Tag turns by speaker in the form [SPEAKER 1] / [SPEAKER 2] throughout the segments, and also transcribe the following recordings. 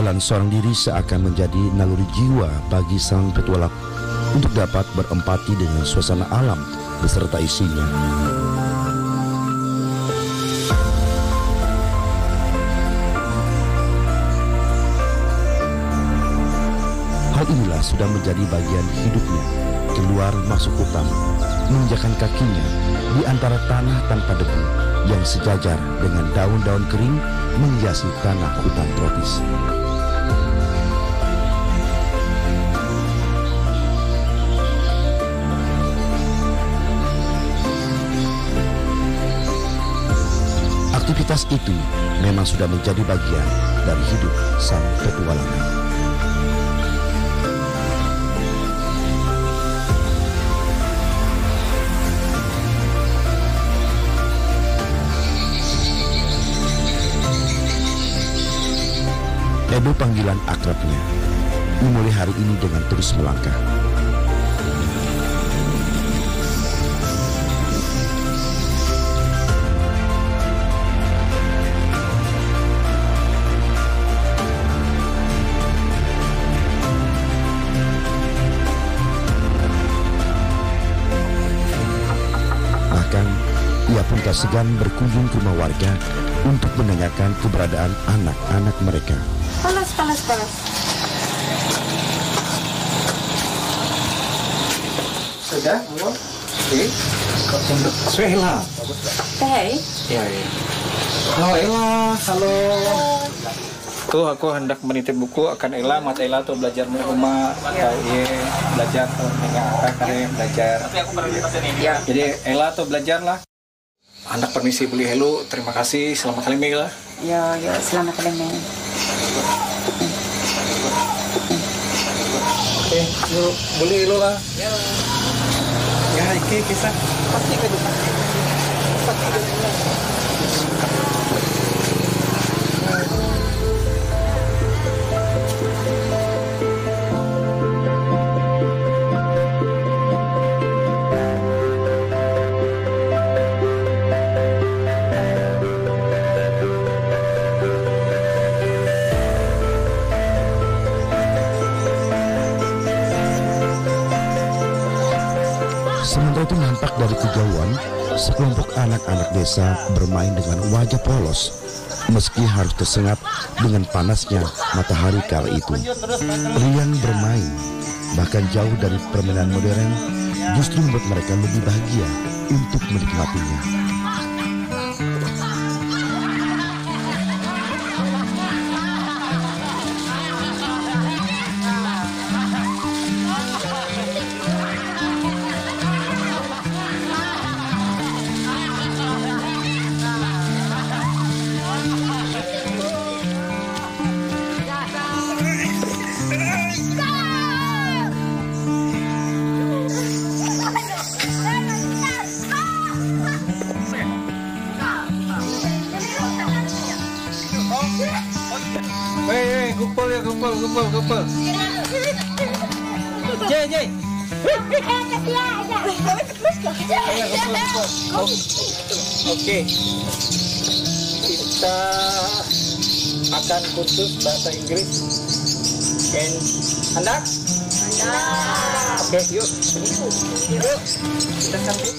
[SPEAKER 1] Jalan seorang diri seakan menjadi naluri jiwa bagi sang petualang untuk dapat berempati dengan suasana alam beserta isinya. Hal inilah sudah menjadi bagian hidupnya, keluar masuk hutan, menginjakan kakinya di antara tanah tanpa debu yang sejajar dengan daun-daun kering menghiasi tanah hutan tropis. Aktivitas itu memang sudah menjadi bagian dari hidup sang petualangan. Edo panggilan akrabnya, memulai hari ini dengan terus melangkah. Bahkan, ia pun tak segan berkunjung ke rumah warga untuk menanyakan keberadaan anak-anak mereka.
[SPEAKER 2] Panas.
[SPEAKER 3] Sudah, mau? Oke. Sudah Ella.
[SPEAKER 2] Teh.
[SPEAKER 3] Ya. Halo Ella, halo. Tuh aku hendak menitip buku akan Ella, mat Ella tuh belajar di rumah, belajar belajar. Tapi aku pernah ini. Ya. Jadi Ella tuh belajar lah. Anak permisi beli hello, terima kasih, selamat kali lah.
[SPEAKER 2] Ya, selamat kali.
[SPEAKER 3] Oke, yuk beli hello lah. Ya, iki kisah. Pasti ke depan.
[SPEAKER 1] Sementara itu nampak dari kejauhan, sekelompok anak-anak desa bermain dengan wajah polos, meski harus tersengat dengan panasnya matahari kala itu. Riang bermain, bahkan jauh dari permainan modern, justru membuat mereka lebih bahagia untuk menikmatinya.
[SPEAKER 3] Gumpal. Jay. Oke. Kita akan kursus bahasa Inggris. Hendak? Oke, yuk. Kita sambut.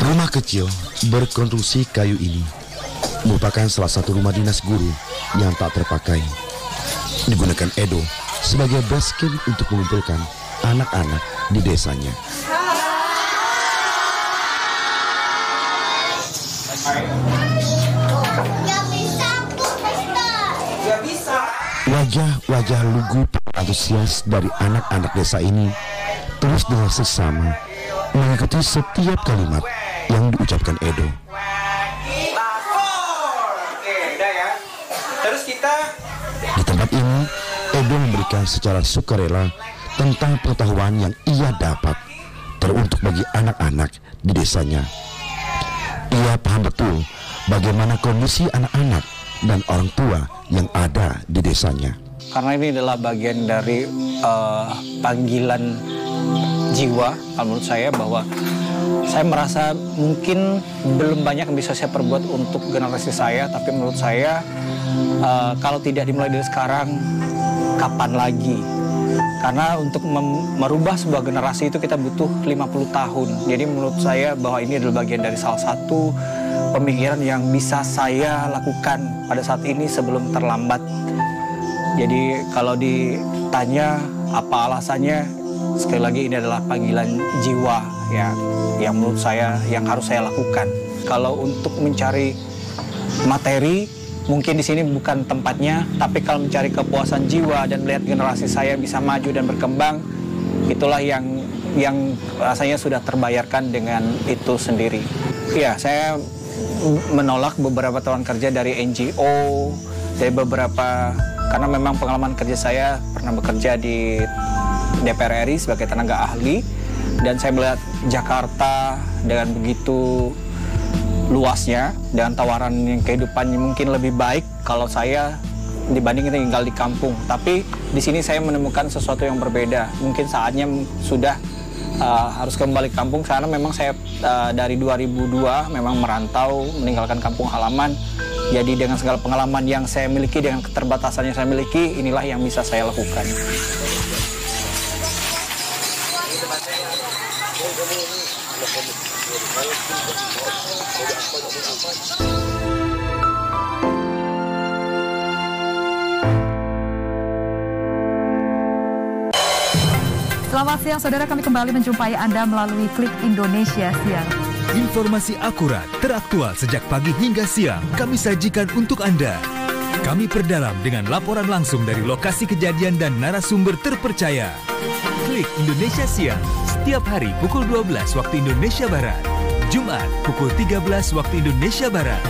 [SPEAKER 1] Rumah kecil berkonstruksi kayu ini merupakan salah satu rumah dinas guru yang tak terpakai. Digunakan Edo sebagai base camp untuk mengumpulkan anak-anak di desanya. Wajah-wajah lugu antusias dari anak-anak desa ini terus dengan seksama mengikuti setiap kalimat yang diucapkan Edo. Di tempat ini, Edo memberikan secara sukarela tentang pengetahuan yang ia dapat teruntuk bagi anak-anak di desanya. Ia paham betul bagaimana kondisi anak-anak dan orang tua yang ada di desanya.
[SPEAKER 3] Karena ini adalah bagian dari panggilan jiwa, kalau menurut saya, bahwa saya merasa mungkin belum banyak yang bisa saya perbuat untuk generasi saya, tapi menurut saya kalau tidak dimulai dari sekarang, kapan lagi? Karena untuk merubah sebuah generasi itu kita butuh 50 tahun. Jadi menurut saya bahwa ini adalah bagian dari salah satu pemikiran yang bisa saya lakukan pada saat ini sebelum terlambat. Jadi kalau ditanya apa alasannya, sekali lagi ini adalah panggilan jiwa ya, yang menurut saya yang harus saya lakukan. Kalau untuk mencari materi, mungkin di sini bukan tempatnya, tapi kalau mencari kepuasan jiwa dan melihat generasi saya bisa maju dan berkembang, itulah yang rasanya sudah terbayarkan dengan itu sendiri. Ya, saya menolak beberapa tawaran kerja dari NGO, dari beberapa, karena memang pengalaman kerja saya pernah bekerja di DPR RI sebagai tenaga ahli, dan saya melihat Jakarta dengan begitu luasnya, dengan tawaran yang kehidupannya mungkin lebih baik kalau saya dibanding tinggal di kampung. Tapi di sini saya menemukan sesuatu yang berbeda. Mungkin saatnya sudah harus kembali ke kampung, karena memang saya dari 2002 memang merantau meninggalkan kampung halaman. Jadi dengan segala pengalaman yang saya miliki, dengan keterbatasan yang saya miliki, inilah yang bisa saya lakukan.
[SPEAKER 4] Selamat siang saudara, kami kembali menjumpai Anda melalui Klik Indonesia Siang.
[SPEAKER 5] Informasi akurat, teraktual sejak pagi hingga siang kami sajikan untuk Anda. Kami perdalam dengan laporan langsung dari lokasi kejadian dan narasumber terpercaya. Klik Indonesia Siang, setiap hari pukul 12 waktu Indonesia Barat. Jumat pukul 13 waktu Indonesia Barat.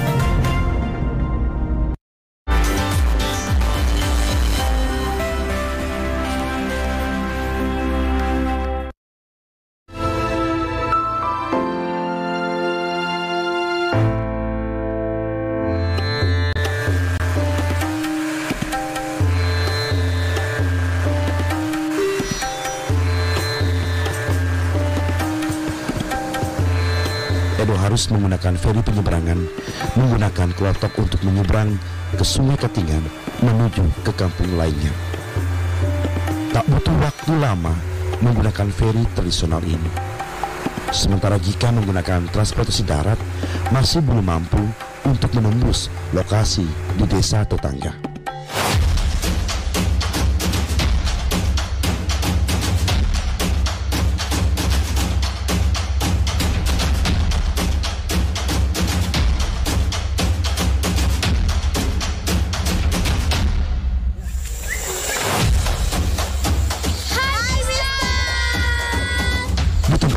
[SPEAKER 1] Edo harus menggunakan feri penyeberangan, menggunakan klotok untuk menyeberang ke Sungai Katingan menuju ke kampung lainnya. Tak butuh waktu lama menggunakan feri tradisional ini. Sementara jika menggunakan transportasi darat, masih belum mampu untuk menembus lokasi di desa tetangga.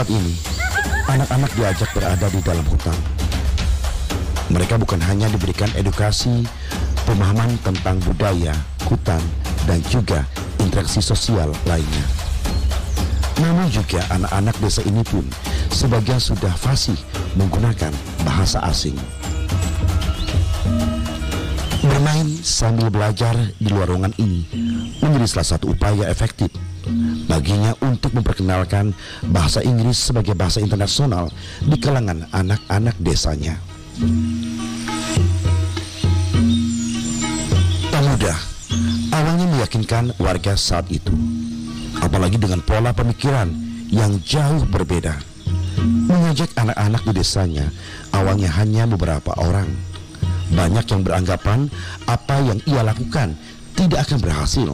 [SPEAKER 1] Ini, anak-anak diajak berada di dalam hutan. Mereka bukan hanya diberikan edukasi, pemahaman tentang budaya, hutan, dan juga interaksi sosial lainnya. Namun juga anak-anak desa ini pun sebagian sudah fasih menggunakan bahasa asing. Bermain sambil belajar di luar ruangan ini menjadi salah satu upaya efektif baginya untuk memperkenalkan bahasa Inggris sebagai bahasa internasional di kalangan anak-anak desanya. Tak mudah awalnya meyakinkan warga saat itu, apalagi dengan pola pemikiran yang jauh berbeda. Mengajak anak-anak di desanya awalnya hanya beberapa orang. Banyak yang beranggapan apa yang ia lakukan tidak akan berhasil,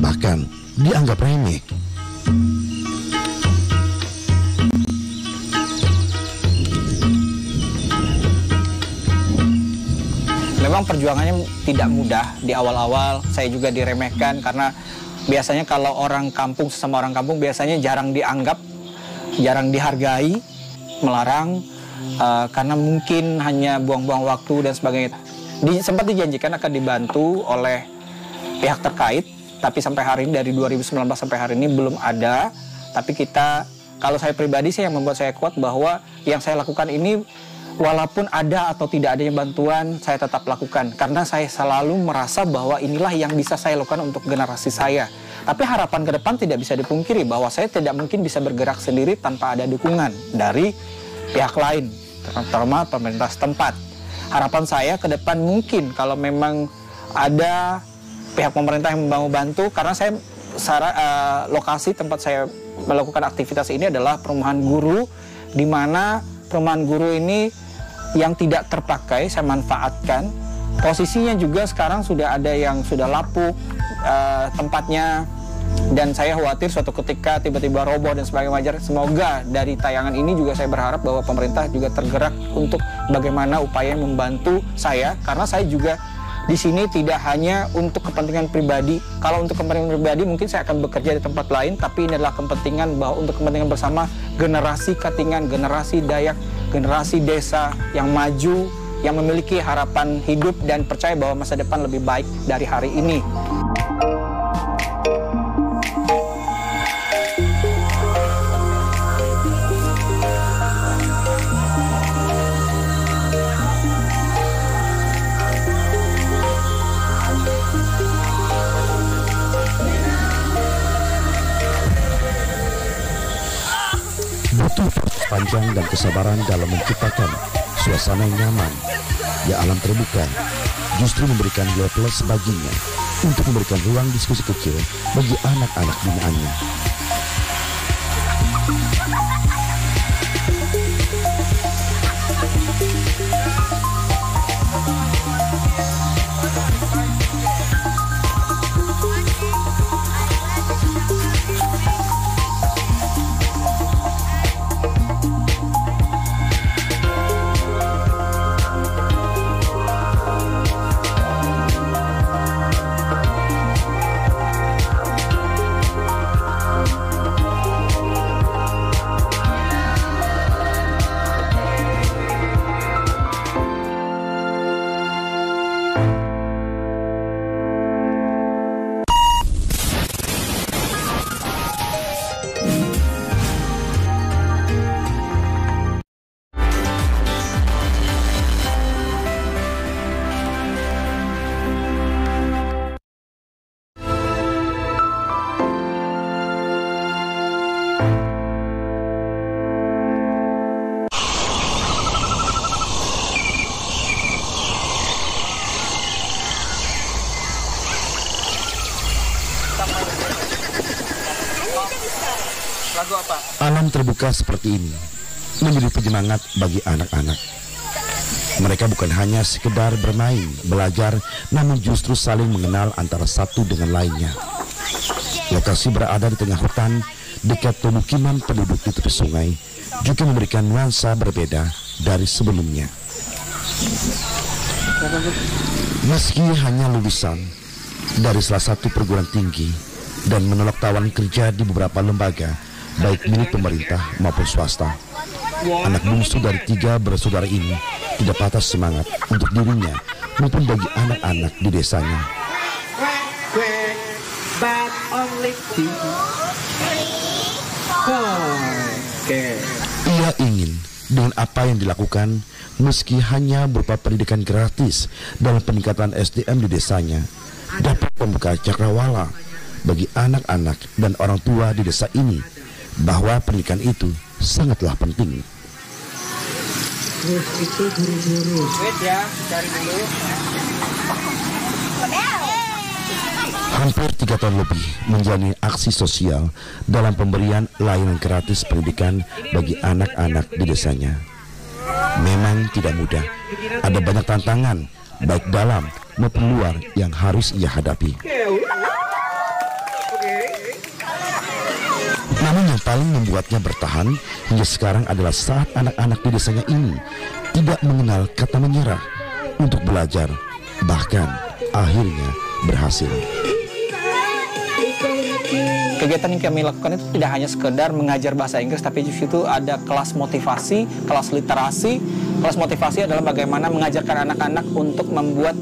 [SPEAKER 1] bahkan dianggap remeh.
[SPEAKER 3] Memang perjuangannya tidak mudah. Di awal-awal saya juga diremehkan, karena biasanya kalau orang kampung sesama orang kampung biasanya jarang dianggap, jarang dihargai, melarang, karena mungkin hanya buang-buang waktu dan sebagainya. Sempat dijanjikan akan dibantu oleh pihak terkait, tapi sampai hari ini, dari 2019 sampai hari ini belum ada. Tapi kita, kalau saya pribadi sih, yang membuat saya kuat bahwa yang saya lakukan ini walaupun ada atau tidak adanya bantuan, saya tetap lakukan. Karena saya selalu merasa bahwa inilah yang bisa saya lakukan untuk generasi saya. Tapi harapan ke depan tidak bisa dipungkiri bahwa saya tidak mungkin bisa bergerak sendiri tanpa ada dukungan dari pihak lain, terutama pemerintah setempat. Harapan saya ke depan mungkin kalau memang ada pihak pemerintah yang mau bantu, karena saya lokasi tempat saya melakukan aktivitas ini adalah perumahan guru, di mana perumahan guru ini yang tidak terpakai saya manfaatkan. Posisinya juga sekarang sudah ada yang sudah lapuk tempatnya, dan saya khawatir suatu ketika tiba-tiba roboh dan sebagainya. Semoga dari tayangan ini juga saya berharap bahwa pemerintah juga tergerak untuk bagaimana upaya membantu saya, karena saya juga di sini tidak hanya untuk kepentingan pribadi. Kalau untuk kepentingan pribadi mungkin saya akan bekerja di tempat lain, tapi ini adalah kepentingan bahwa untuk kepentingan bersama generasi Katingan, generasi Dayak, generasi desa yang maju, yang memiliki harapan hidup dan percaya bahwa masa depan lebih baik dari hari ini.
[SPEAKER 1] Butuh proses panjang dan kesabaran dalam menciptakan suasana yang nyaman. Ya, alam terbuka justru memberikan nilai plus baginya untuk memberikan ruang diskusi kecil bagi anak-anak binaannya. Alam terbuka seperti ini menjadi penyemangat bagi anak-anak. Mereka bukan hanya sekedar bermain, belajar, namun justru saling mengenal antara satu dengan lainnya. Lokasi berada di tengah hutan, dekat pemukiman penduduk di tepi sungai, juga memberikan nuansa berbeda dari sebelumnya. Meski hanya lulusan dari salah satu perguruan tinggi dan menolak tawaran kerja di beberapa lembaga, baik milik pemerintah maupun swasta, anak bungsu dari 3 bersaudara ini tidak patah semangat untuk dirinya maupun bagi anak-anak di desanya. Ia ingin dengan apa yang dilakukan, meski hanya berupa pendidikan gratis dalam peningkatan SDM di desanya, dapat membuka cakrawala bagi anak-anak dan orang tua di desa ini, bahwa pendidikan itu sangatlah penting.
[SPEAKER 3] Itu guru-guru. Wait ya, cari dulu.
[SPEAKER 1] Hampir 3 tahun lebih menjalani aksi sosial dalam pemberian layanan gratis pendidikan bagi anak-anak di desanya. Memang tidak mudah, ada banyak tantangan baik dalam maupun luar yang harus ia hadapi. Namun yang paling membuatnya bertahan hingga sekarang adalah saat anak-anak di desanya ini tidak mengenal kata menyerah untuk belajar, bahkan akhirnya berhasil.
[SPEAKER 3] Kegiatan yang kami lakukan itu tidak hanya sekedar mengajar bahasa Inggris, tapi di situ ada kelas motivasi, kelas literasi. Kelas motivasi adalah bagaimana mengajarkan anak-anak untuk membuat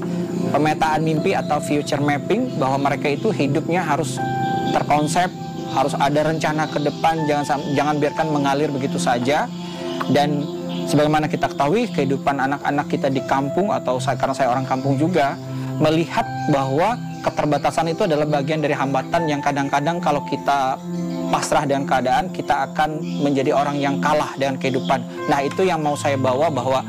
[SPEAKER 3] pemetaan mimpi atau future mapping, bahwa mereka itu hidupnya harus terkonsep, harus ada rencana ke depan, jangan biarkan mengalir begitu saja. Dan sebagaimana kita ketahui kehidupan anak-anak kita di kampung atau karena saya orang kampung juga, melihat bahwa keterbatasan itu adalah bagian dari hambatan yang kadang-kadang kalau kita pasrah dengan keadaan, kita akan menjadi orang yang kalah dengan kehidupan. Nah, itu yang mau saya bawa, bahwa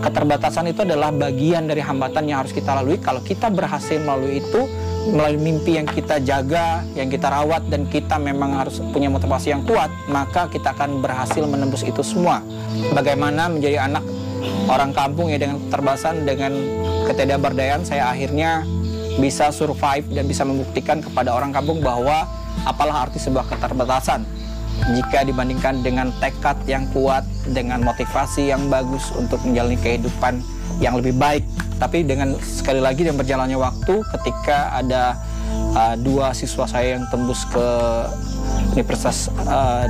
[SPEAKER 3] keterbatasan itu adalah bagian dari hambatan yang harus kita lalui. Kalau kita berhasil melalui itu, melalui mimpi yang kita jaga, yang kita rawat, dan kita memang harus punya motivasi yang kuat, maka kita akan berhasil menembus itu semua. Bagaimana menjadi anak orang kampung ya, dengan keterbatasan, dengan ketidakberdayaan, saya akhirnya bisa survive dan bisa membuktikan kepada orang kampung bahwa apalah arti sebuah keterbatasan jika dibandingkan dengan tekad yang kuat, dengan motivasi yang bagus untuk menjalani kehidupan yang lebih baik. Tapi dengan sekali lagi dengan berjalannya waktu, ketika ada 2 siswa saya yang tembus ke Universitas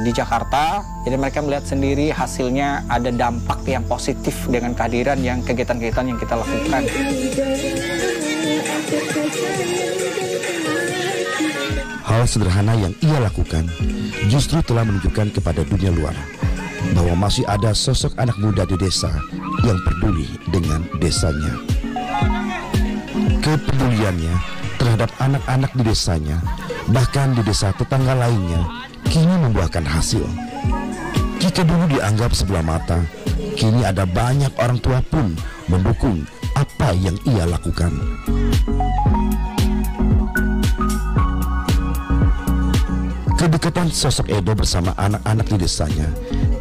[SPEAKER 3] di Jakarta, jadi mereka melihat sendiri hasilnya ada dampak yang positif dengan kehadiran yang kegiatan-kegiatan yang kita lakukan.
[SPEAKER 1] Hal sederhana yang ia lakukan justru telah menunjukkan kepada dunia luar bahwa masih ada sosok anak muda di desa yang peduli dengan desanya. Kepeduliannya terhadap anak-anak di desanya, bahkan di desa tetangga lainnya, kini membuahkan hasil. Jika dulu dianggap sebelah mata, kini ada banyak orang tua pun mendukung apa yang ia lakukan. Kedekatan sosok Edo bersama anak-anak di desanya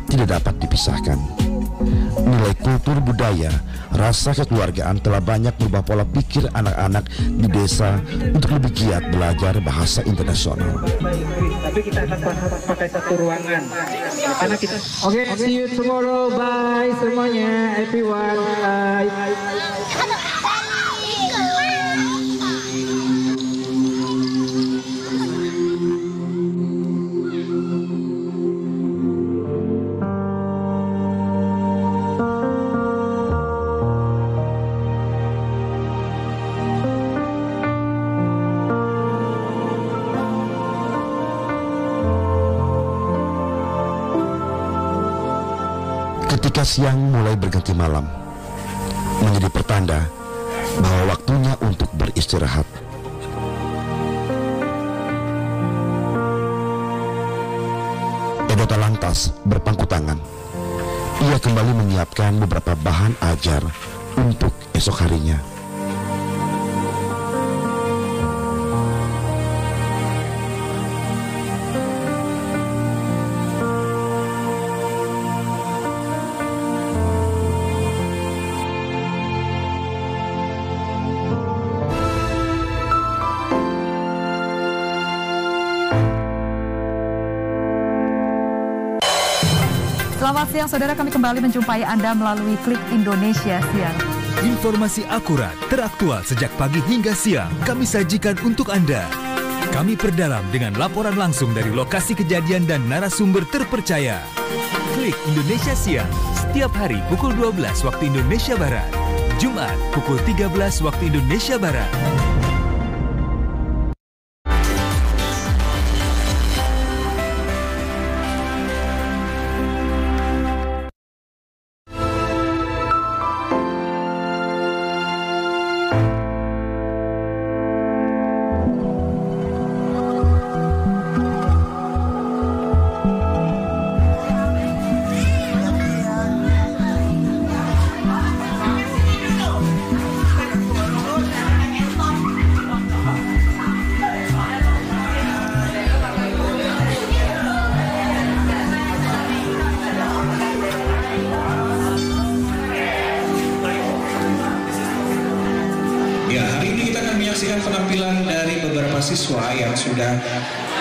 [SPEAKER 1] tidak dapat dipisahkan. Nilai kultur budaya, rasa kekeluargaan telah banyak merubah pola pikir anak-anak di desa untuk lebih giat belajar bahasa internasional.
[SPEAKER 3] Tapi kita akan pakai satu ruangan. Karena kita see you tomorrow. Bye semuanya, everyone. Bye.
[SPEAKER 1] Ketika siang mulai berganti malam, menjadi pertanda bahwa waktunya untuk beristirahat. Edo tak lantas berpangku tangan. Ia kembali menyiapkan beberapa bahan ajar untuk esok harinya.
[SPEAKER 4] Selamat siang saudara, kami kembali menjumpai Anda melalui Klik Indonesia Siang.
[SPEAKER 5] Informasi akurat, teraktual sejak pagi hingga siang kami sajikan untuk Anda. Kami perdalam dengan laporan langsung dari lokasi kejadian dan narasumber terpercaya. Klik Indonesia Siang setiap hari pukul 12 waktu Indonesia Barat, Jumat pukul 13 waktu Indonesia Barat.
[SPEAKER 6] Penampilan dari beberapa siswa yang sudah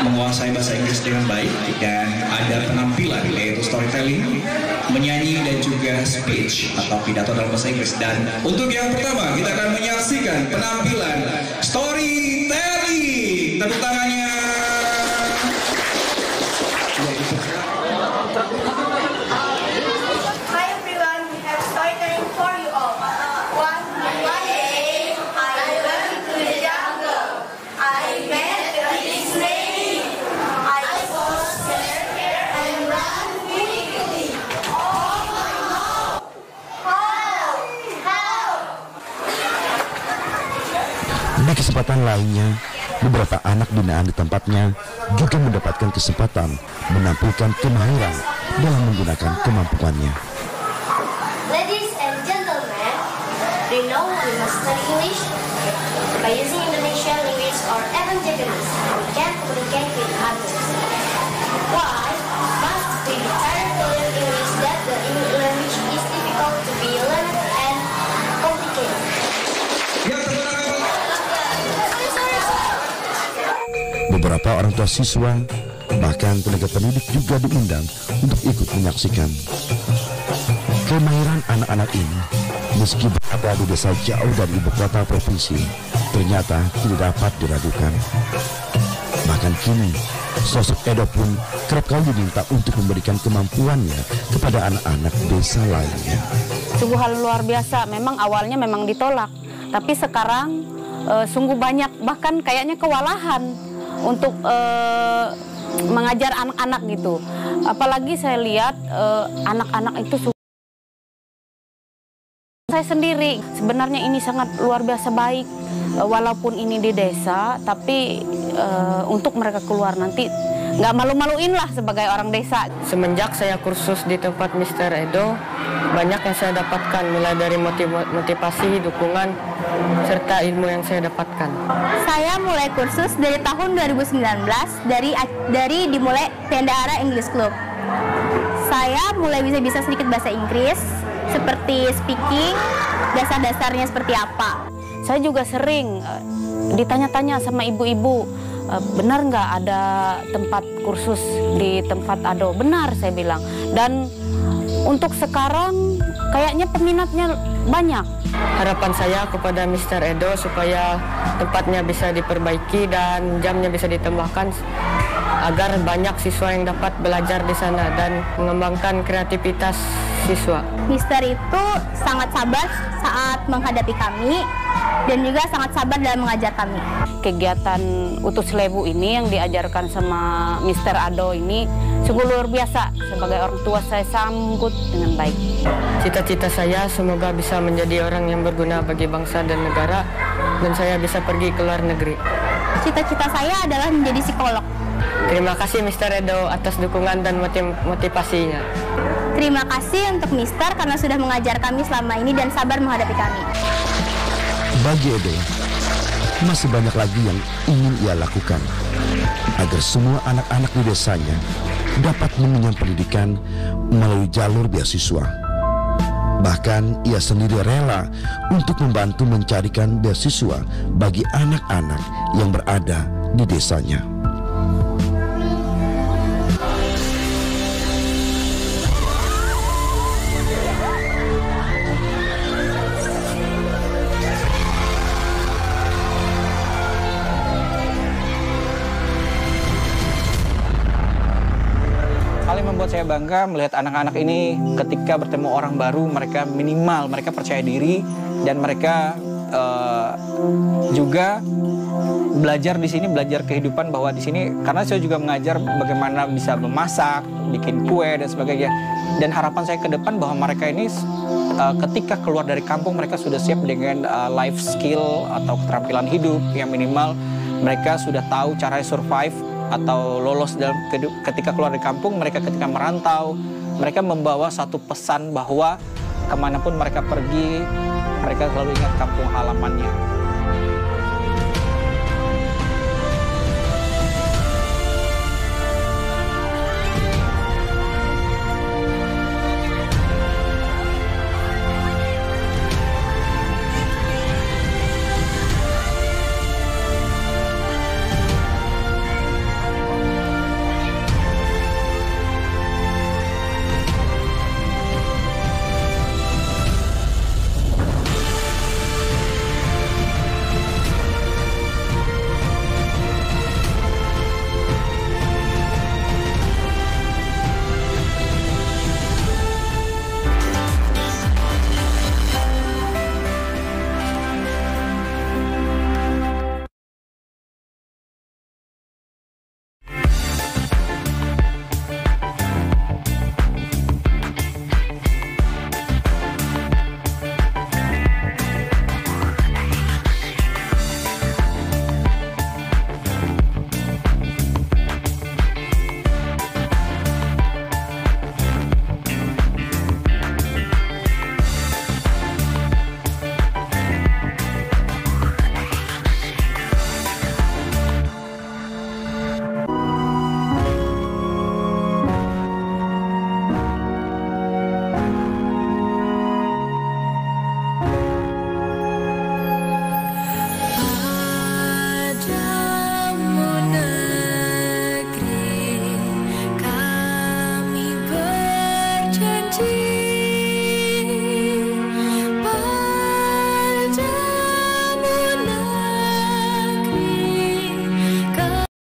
[SPEAKER 6] menguasai bahasa Inggris dengan baik, dan ada penampilan yaitu storytelling, menyanyi, dan juga speech atau pidato dalam bahasa Inggris. Dan untuk yang pertama kita akan menyaksikan penampilan storytelling. Tepuk tangannya.
[SPEAKER 1] kesempatan lainnya, beberapa anak binaan di tempatnya juga mendapatkan kesempatan menampilkan kemahiran dalam menggunakan kemampuannya.
[SPEAKER 7] Ladies and gentlemen, we know we must study English. By using Indonesian language or even Japanese, we can communicate with others. Why must we be tired to learn English that the language is difficult to be learned and complicated?
[SPEAKER 1] Beberapa orang tua siswa, bahkan tenaga pendidik juga diundang untuk ikut menyaksikan. Kemahiran anak-anak ini, meski berada di desa jauh dari ibu kota provinsi, ternyata tidak dapat diragukan. Bahkan kini, sosok Edo pun kerap kali diminta untuk memberikan kemampuannya kepada anak-anak desa lainnya.
[SPEAKER 8] Sungguh hal luar biasa, memang awalnya memang ditolak, tapi sekarang sungguh banyak, bahkan kayaknya kewalahan untuk mengajar anak-anak gitu. Apalagi saya lihat anak-anak itu saya sendiri, sebenarnya ini sangat luar biasa baik, walaupun ini di desa, tapi untuk mereka keluar nanti nggak malu-maluin lah sebagai orang desa.
[SPEAKER 9] Semenjak saya kursus di tempat Mr. Edo, banyak yang saya dapatkan, mulai dari motivasi, dukungan, serta ilmu yang saya dapatkan.
[SPEAKER 7] Saya mulai kursus dari tahun 2019 dari dimulai Tendara English Club. Saya mulai bisa sedikit bahasa Inggris, seperti speaking, dasar-dasarnya seperti apa.
[SPEAKER 8] Saya juga sering ditanya-tanya sama ibu-ibu, benar nggak ada tempat kursus di tempat Ado? Benar, saya bilang. Dan untuk sekarang kayaknya peminatnya banyak.
[SPEAKER 9] Harapan saya kepada Mr. Edo supaya tempatnya bisa diperbaiki dan jamnya bisa ditambahkan agar banyak siswa yang dapat belajar di sana dan mengembangkan kreativitas siswa.
[SPEAKER 7] Mister itu sangat sabar saat menghadapi kami dan juga sangat sabar dalam mengajar kami.
[SPEAKER 8] Kegiatan Utus Lebu ini yang diajarkan sama Mr. Ado ini sungguh luar biasa. Sebagai orang tua saya sambut dengan baik.
[SPEAKER 9] Cita-cita saya semoga bisa menjadi orang yang berguna bagi bangsa dan negara dan saya bisa pergi ke luar negeri.
[SPEAKER 7] Cita-cita saya adalah menjadi psikolog.
[SPEAKER 9] Terima kasih Mr. Edo atas dukungan dan motivasinya.
[SPEAKER 7] Terima kasih untuk Mister karena sudah mengajar kami selama ini dan sabar menghadapi kami.
[SPEAKER 1] Bagi Edo, masih banyak lagi yang ingin ia lakukan agar semua anak-anak di desanya dapat mengenyam pendidikan melalui jalur beasiswa. Bahkan ia sendiri rela untuk membantu mencarikan beasiswa bagi anak-anak yang berada di desanya.
[SPEAKER 3] Membuat saya bangga melihat anak-anak ini ketika bertemu orang baru, mereka minimal mereka percaya diri dan mereka juga belajar di sini, belajar kehidupan bahwa di sini, karena saya juga mengajar bagaimana bisa memasak, bikin kue dan sebagainya. Dan harapan saya ke depan bahwa mereka ini ketika keluar dari kampung mereka sudah siap dengan life skill atau keterampilan hidup yang minimal mereka sudah tahu cara survive atau lolos dalam ketika keluar dari kampung. Mereka ketika merantau, mereka membawa satu pesan bahwa kemanapun mereka pergi, mereka selalu ingat kampung halamannya.